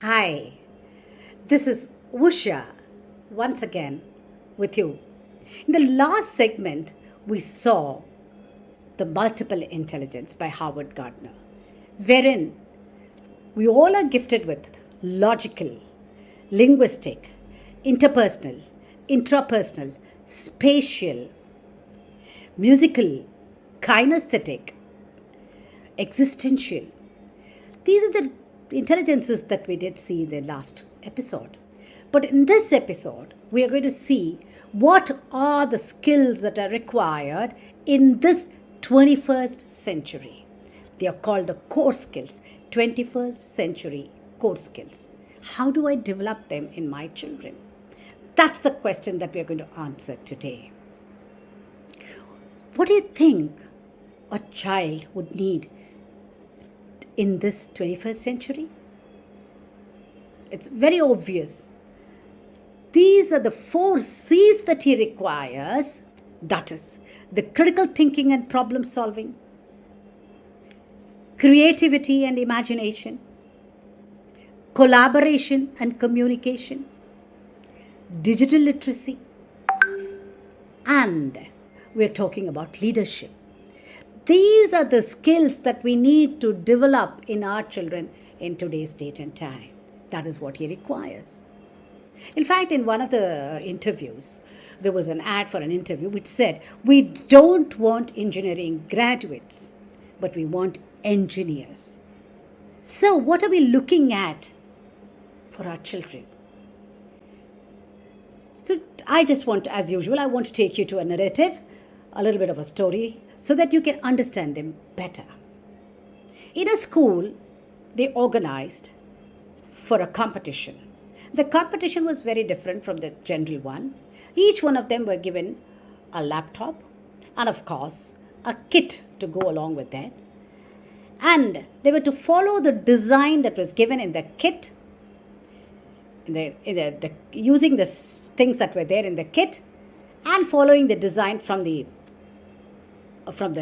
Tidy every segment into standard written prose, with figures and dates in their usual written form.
Hi, this is Usha once again with you. In the last segment, we saw The Multiple Intelligence by Howard Gardner, wherein we all are gifted with logical, linguistic, interpersonal, intrapersonal, spatial, musical, kinesthetic, existential. These are the intelligences that we did see in the last episode. But in this episode, we are going to see what are the skills that are required in this 21st century. They are called the core skills, 21st century core skills. How do I develop them in my children? That's the question that we are going to answer today. What do you think a child would need in this 21st century? It's very obvious. These are the 4 C's that he requires. That is, the critical thinking and problem solving, creativity and imagination, collaboration and communication, digital literacy, and we're talking about leadership. These are the skills that we need to develop in our children in today's date and time. That is what he requires. In fact, in one of the interviews, there was an ad for an interview which said, we don't want engineering graduates, but we want engineers. So what are we looking at for our children? So I just want, as usual, I want to take you to a narrative, a little bit of a story, so that you can understand them better. In a school, they organized for a competition. The competition was very different from the general one. Each one of them were given a laptop and, of course, a kit to go along with that. And they were to follow the design that was given in the kit, using the things that were there in the kit and following the design from the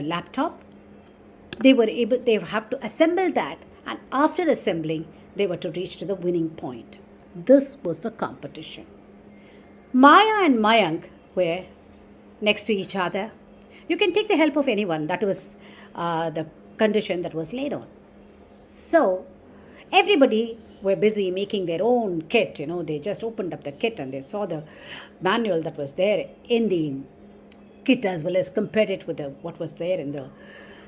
laptop. They have to assemble that, and after assembling, they were to reach to the winning point. This was the competition. Maya and Mayank were next to each other. You can take the help of anyone. That was the condition that was laid on. So everybody were busy making their own kit. They just opened up the kit and they saw the manual that was there in the kit as well as compared it with what was there in the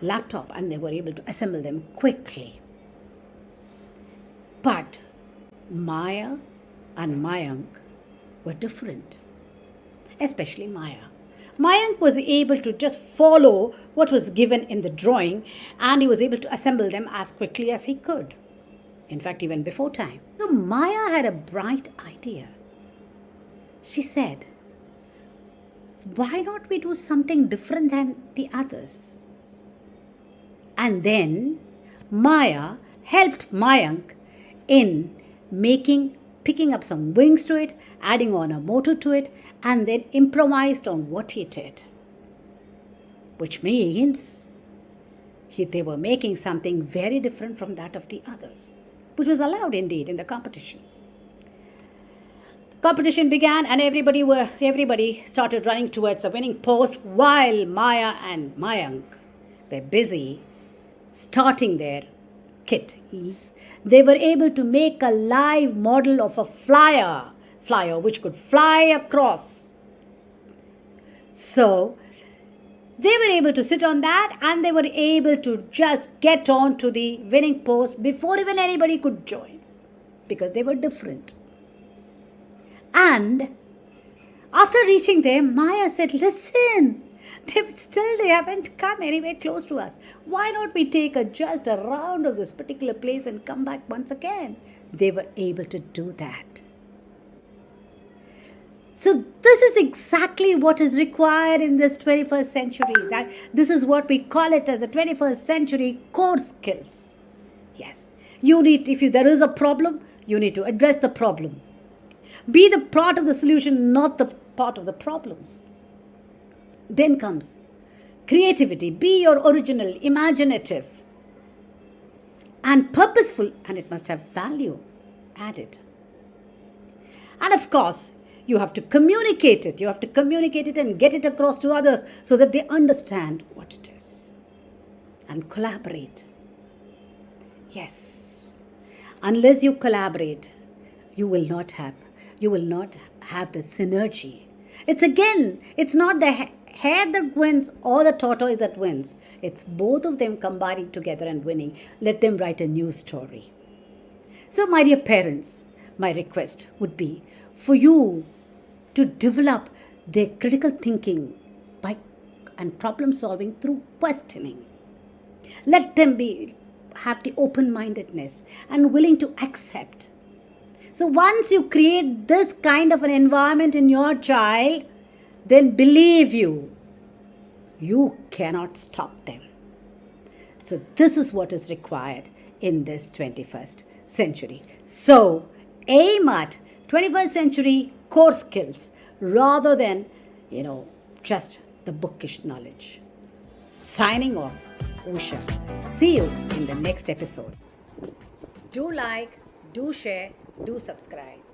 laptop, and they were able to assemble them quickly. But Maya and Mayank were different, especially Maya. Mayank was able to just follow what was given in the drawing, and he was able to assemble them as quickly as he could. In fact, even before time. So Maya had a bright idea. She said, why not we do something different than the others? And then Maya helped Mayank in picking up some wings to it, adding on a motor to it, and then improvised on what he did. Which means they were making something very different from that of the others, which was allowed indeed in the competition. The competition began and everybody started running towards the winning post while Maya and Mayank were busy starting their kit. They were able to make a live model of a flyer which could fly across. So they were able to sit on that, and they were able to just get on to the winning post before even anybody could join, because they were different. And after reaching there, Maya said, listen, they haven't come anywhere close to us. Why not we take just a round of this particular place and come back once again? They were able to do that. So this is exactly what is required in this 21st century. That this is what we call it as the 21st century core skills. Yes, if there is a problem, you need to address the problem. Be the part of the solution, not the part of the problem. Then comes creativity. Be your original, imaginative, and purposeful, and it must have value. added. And of course, you have to communicate it. You have to communicate it and get it across to others so that they understand what it is. And collaborate. Yes. Unless you collaborate, you will not have the synergy. It's not the hare that wins or the tortoise that wins. It's both of them combining together and winning. Let them write a new story. So, my dear parents, my request would be for you to develop their critical thinking and problem solving through questioning. Let them have the open-mindedness and willing to accept. So once you create this kind of an environment in your child, then believe you cannot stop them. So this is what is required in this 21st century. So aim at 21st century core skills rather than, just the bookish knowledge. Signing off, Usha. See you in the next episode. Do like, do share, do subscribe.